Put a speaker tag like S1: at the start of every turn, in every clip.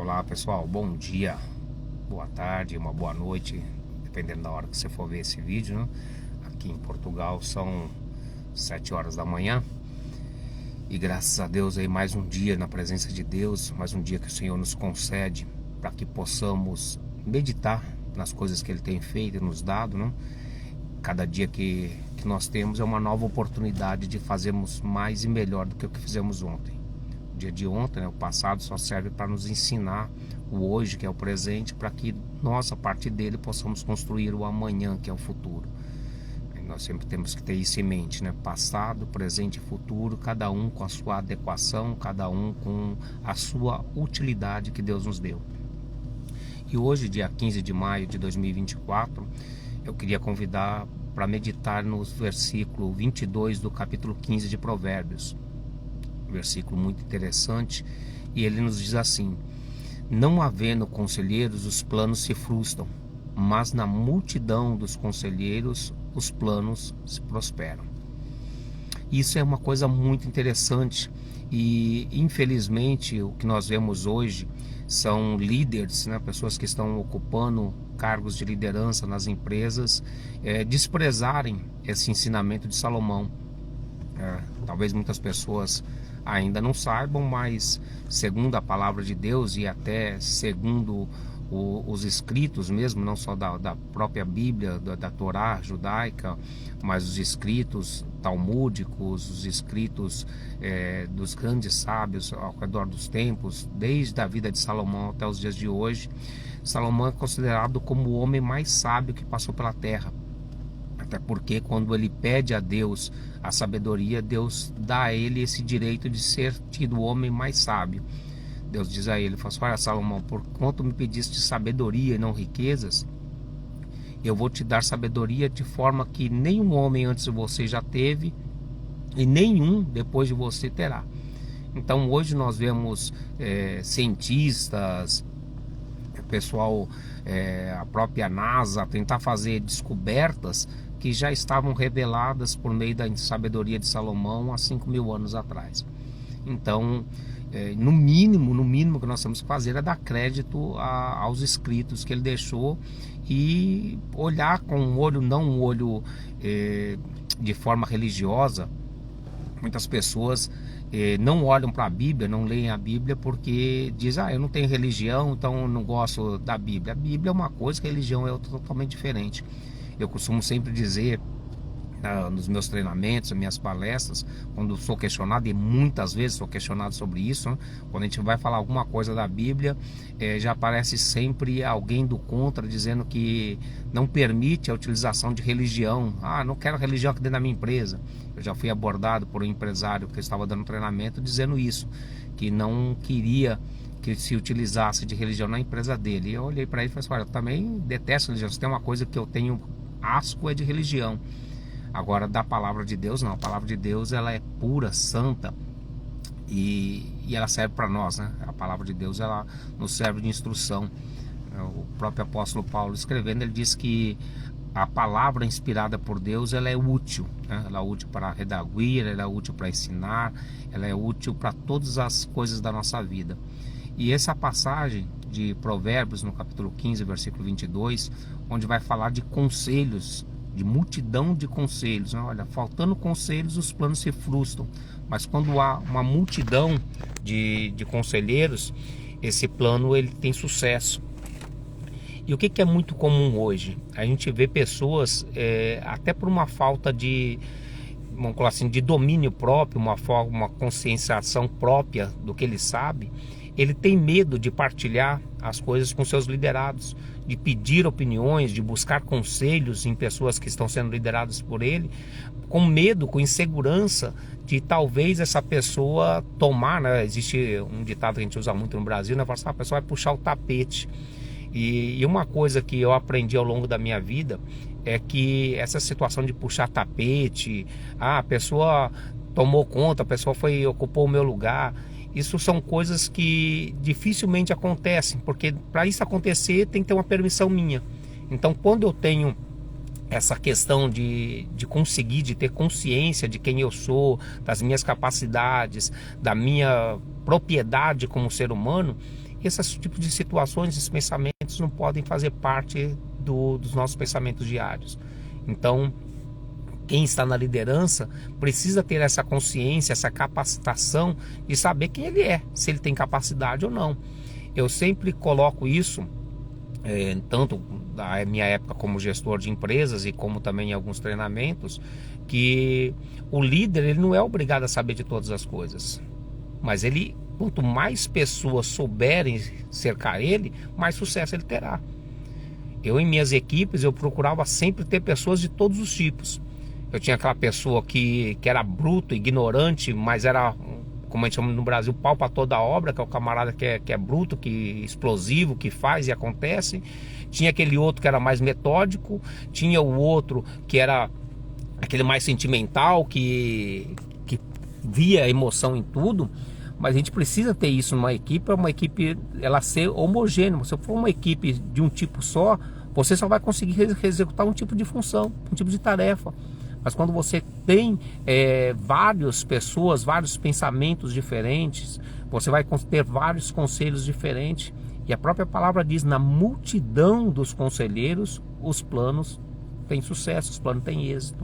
S1: Olá pessoal, bom dia, boa tarde, uma boa noite, dependendo da hora que você for ver esse vídeo, né? Aqui em Portugal são 7 horas da manhã e graças a Deus aí mais um dia na presença de Deus, mais um dia que o Senhor nos concede para que possamos meditar nas coisas que Ele tem feito e nos dado, né? Cada dia que nós temos é uma nova oportunidade de fazermos mais e melhor do que o que fizemos ontem. O dia de ontem, né, o passado, só serve para nos ensinar o hoje, que é o presente, para que nós, a partir dele, possamos construir o amanhã, que é o futuro. E nós sempre temos que ter isso em mente, né? Passado, presente e futuro, cada um com a sua adequação, cada um com a sua utilidade que Deus nos deu. E hoje, dia 15 de maio de 2024, eu queria convidar para meditar no versículo 22 do capítulo 15 de Provérbios. Versículo muito interessante, e ele nos diz assim: não havendo conselheiros, os planos se frustram, mas na multidão dos conselheiros os planos se prosperam. Isso é uma coisa muito interessante, e infelizmente o que nós vemos hoje são líderes, né, pessoas que estão ocupando cargos de liderança nas empresas, desprezarem esse ensinamento de Salomão. Talvez muitas pessoas ainda não saibam, mas segundo a palavra de Deus e até segundo os escritos mesmo, não só da própria Bíblia, da Torá judaica, mas os escritos talmúdicos, os escritos dos grandes sábios ao redor dos tempos, desde a vida de Salomão até os dias de hoje. Salomão é considerado como o homem mais sábio que passou pela terra. Até porque quando ele pede a Deus a sabedoria, Deus dá a ele esse direito de ser tido o homem mais sábio. Deus diz a ele, fala assim: olha Salomão, por quanto me pediste sabedoria e não riquezas, eu vou te dar sabedoria de forma que nenhum homem antes de você já teve e nenhum depois de você terá. Então hoje nós vemos cientistas, pessoal, a própria NASA tentar fazer descobertas que já estavam reveladas por meio da sabedoria de Salomão há 5.000 anos atrás. Então, no mínimo que nós temos que fazer é dar crédito aos escritos que ele deixou e olhar com um olho, não um olho de forma religiosa. Muitas pessoas não olham para a Bíblia, não leem a Bíblia porque dizem: eu não tenho religião, então eu não gosto da Bíblia. A Bíblia é uma coisa, a religião é outra, totalmente diferente. Eu costumo sempre dizer nos meus treinamentos, nas minhas palestras, quando sou questionado, e muitas vezes sou questionado sobre isso, né? Quando a gente vai falar alguma coisa da Bíblia, já aparece sempre alguém do contra dizendo que não permite a utilização de religião. Não quero religião aqui dentro da minha empresa. Eu já fui abordado por um empresário que estava dando treinamento dizendo isso, que não queria que se utilizasse de religião na empresa dele. E eu olhei para ele e falei assim: olha, eu também detesto religião. Se tem uma coisa que eu tenho asco é de religião. Agora, da palavra de Deus, não. A palavra de Deus, ela é pura, santa, e ela serve para nós, né? A palavra de Deus, ela nos serve de instrução. O próprio apóstolo Paulo escrevendo, ele diz que a palavra inspirada por Deus, ela é útil, né? Ela é útil para redarguir, ela é útil para ensinar, ela é útil para todas as coisas da nossa vida. E essa passagem de Provérbios, no capítulo 15, versículo 22, onde vai falar de conselhos, de multidão de conselhos, né? Olha, faltando conselhos, os planos se frustram, mas quando há uma multidão de conselheiros, esse plano ele tem sucesso. E o que é muito comum hoje? A gente vê pessoas, até por uma falta de, vamos falar assim, de domínio próprio, uma conscienciação própria do que ele sabe, ele tem medo de partilhar as coisas com seus liderados, de pedir opiniões, de buscar conselhos em pessoas que estão sendo lideradas por ele, com medo, com insegurança de talvez essa pessoa tomar, né? Existe um ditado que a gente usa muito no Brasil, né? Fala assim: a pessoa vai puxar o tapete. E uma coisa que eu aprendi ao longo da minha vida é que essa situação de puxar tapete, a pessoa tomou conta, a pessoa ocupou o meu lugar, isso são coisas que dificilmente acontecem, porque para isso acontecer tem que ter uma permissão minha. Então, quando eu tenho essa questão de conseguir, de ter consciência de quem eu sou, das minhas capacidades, da minha propriedade como ser humano, esses tipos de situações, esses pensamentos não podem fazer parte dos nossos pensamentos diários. Então, quem está na liderança precisa ter essa consciência, essa capacitação de saber quem ele é, se ele tem capacidade ou não. Eu sempre coloco isso, tanto da minha época como gestor de empresas e como também em alguns treinamentos, que o líder ele não é obrigado a saber de todas as coisas, mas ele, quanto mais pessoas souberem cercar ele, mais sucesso ele terá. Eu, em minhas equipes, eu procurava sempre ter pessoas de todos os tipos. Eu tinha aquela pessoa que era bruto, ignorante, mas era, como a gente chama no Brasil, pau para toda obra, que é o camarada que é bruto, que é explosivo, que faz e acontece. Tinha aquele outro que era mais metódico, tinha o outro que era aquele mais sentimental, que via emoção em tudo. Mas a gente precisa ter isso numa equipe, para uma equipe ela ser homogênea. Se for uma equipe de um tipo só, você só vai conseguir executar um tipo de função, um tipo de tarefa. Mas quando você tem várias pessoas, vários pensamentos diferentes, você vai ter vários conselhos diferentes. E a própria palavra diz, na multidão dos conselheiros, os planos têm sucesso, os planos têm êxito.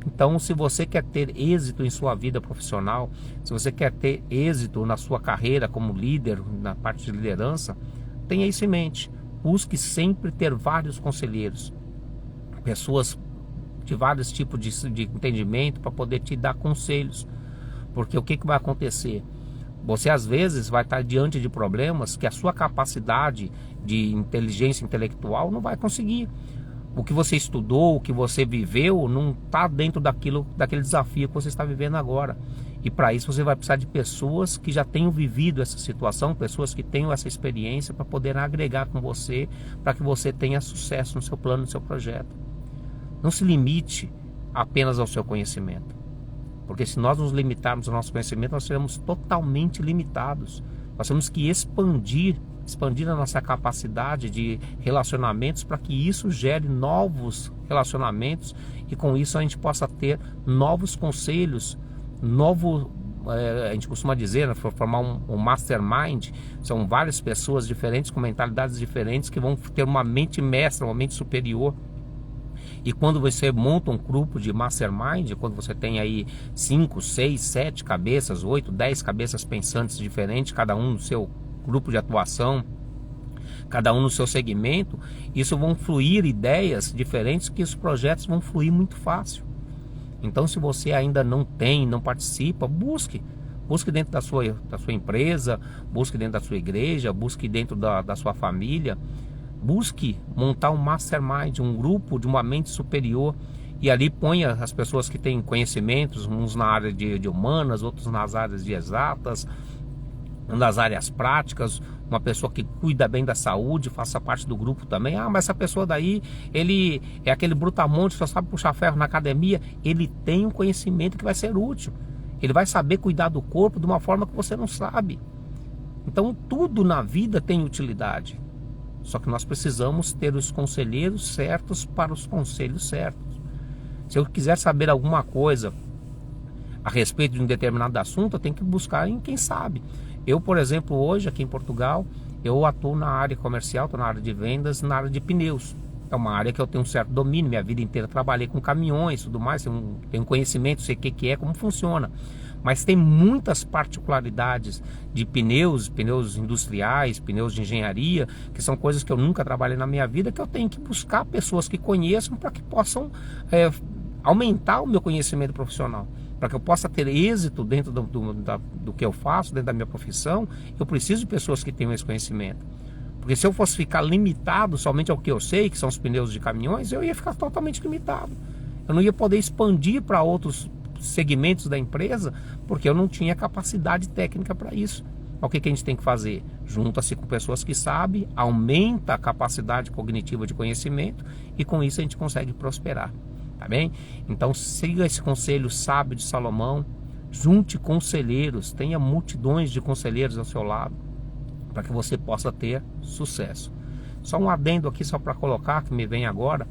S1: Então, se você quer ter êxito em sua vida profissional, se você quer ter êxito na sua carreira como líder, na parte de liderança, tenha isso em mente. Busque sempre ter vários conselheiros, pessoas de vários tipos de entendimento para poder te dar conselhos. Porque o que vai acontecer? Você às vezes vai estar diante de problemas que a sua capacidade de inteligência intelectual não vai conseguir. O que você estudou, o que você viveu, não está dentro daquele desafio que você está vivendo agora. E para isso você vai precisar de pessoas que já tenham vivido essa situação, pessoas que tenham essa experiência para poder agregar com você, para que você tenha sucesso no seu plano, no seu projeto. Não se limite apenas ao seu conhecimento. Porque se nós nos limitarmos ao nosso conhecimento, nós seremos totalmente limitados. Nós temos que expandir a nossa capacidade de relacionamentos para que isso gere novos relacionamentos e com isso a gente possa ter novos conselhos, a gente costuma dizer, né, formar um mastermind. São várias pessoas diferentes, com mentalidades diferentes, que vão ter uma mente mestra, uma mente superior. E quando você monta um grupo de mastermind, quando você tem aí 5, 6, 7 cabeças, 8, 10 cabeças pensantes diferentes, cada um no seu grupo de atuação, cada um no seu segmento, isso vão fluir ideias diferentes, que os projetos vão fluir muito fácil. Então, se você ainda não participa, busque dentro da sua empresa, busque dentro da sua igreja, busque dentro da sua família. Busque montar um mastermind, um grupo de uma mente superior, e ali ponha as pessoas que têm conhecimentos, uns na área de humanas, outros nas áreas de exatas, nas áreas práticas, uma pessoa que cuida bem da saúde, faça parte do grupo também. Mas essa pessoa daí, ele é aquele brutamonte, só sabe puxar ferro na academia. Ele tem um conhecimento que vai ser útil, ele vai saber cuidar do corpo de uma forma que você não sabe. Então tudo na vida tem utilidade. Só que nós precisamos ter os conselheiros certos para os conselhos certos. Se eu quiser saber alguma coisa a respeito de um determinado assunto, eu tenho que buscar em quem sabe. Eu, por exemplo, hoje aqui em Portugal, eu atuo na área comercial, estou na área de vendas, na área de pneus. É uma área que eu tenho um certo domínio, minha vida inteira trabalhei com caminhões e tudo mais, tenho conhecimento, sei o que é, como funciona. Mas tem muitas particularidades de pneus industriais, pneus de engenharia, que são coisas que eu nunca trabalhei na minha vida, que eu tenho que buscar pessoas que conheçam para que possam aumentar o meu conhecimento profissional. Para que eu possa ter êxito dentro do que eu faço, dentro da minha profissão, eu preciso de pessoas que tenham esse conhecimento. Porque se eu fosse ficar limitado somente ao que eu sei, que são os pneus de caminhões, eu ia ficar totalmente limitado. Eu não ia poder expandir para outros segmentos da empresa, porque eu não tinha capacidade técnica para isso. O que a gente tem que fazer? Junta-se com pessoas que sabem, aumenta a capacidade cognitiva de conhecimento e com isso a gente consegue prosperar, tá bem? Então siga esse conselho sábio de Salomão, junte conselheiros, tenha multidões de conselheiros ao seu lado, para que você possa ter sucesso. Só um adendo aqui, só para colocar, que me vem agora,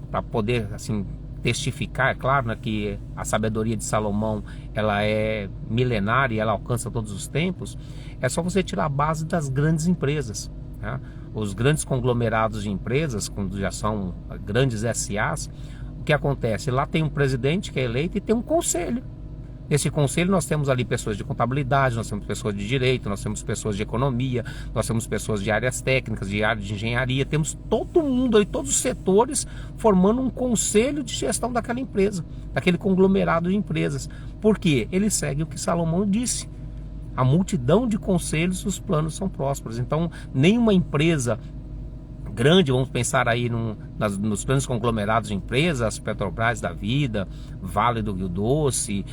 S1: para poder assim testificar, é claro, né, que a sabedoria de Salomão ela é milenária e ela alcança todos os tempos, é só você tirar a base das grandes empresas, né? Os grandes conglomerados de empresas, quando já são grandes SAs, o que acontece? Lá tem um presidente que é eleito e tem um conselho. Nesse conselho nós temos ali pessoas de contabilidade, nós temos pessoas de direito, nós temos pessoas de economia, nós temos pessoas de áreas técnicas, de área de engenharia, temos todo mundo aí, todos os setores formando um conselho de gestão daquela empresa, daquele conglomerado de empresas. Por quê? Ele segue o que Salomão disse. A multidão de conselhos, os planos são prósperos. Então, nenhuma empresa grande, vamos pensar aí nos grandes conglomerados de empresas, Petrobras da vida, Vale do Rio Doce,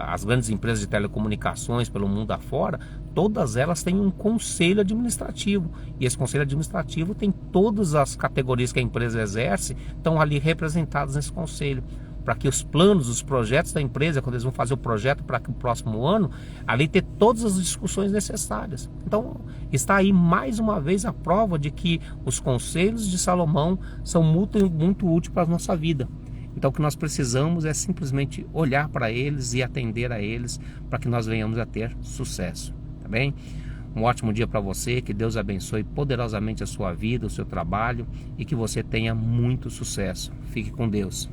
S1: as grandes empresas de telecomunicações pelo mundo afora, todas elas têm um conselho administrativo, e esse conselho administrativo tem todas as categorias que a empresa exerce, estão ali representadas nesse conselho, para que os planos, os projetos da empresa, quando eles vão fazer o projeto para o próximo ano, ali ter todas as discussões necessárias. Então, está aí mais uma vez a prova de que os conselhos de Salomão são muito úteis para a nossa vida. Então, o que nós precisamos é simplesmente olhar para eles e atender a eles, para que nós venhamos a ter sucesso, tá bem? Um ótimo dia para você, que Deus abençoe poderosamente a sua vida, o seu trabalho, e que você tenha muito sucesso. Fique com Deus.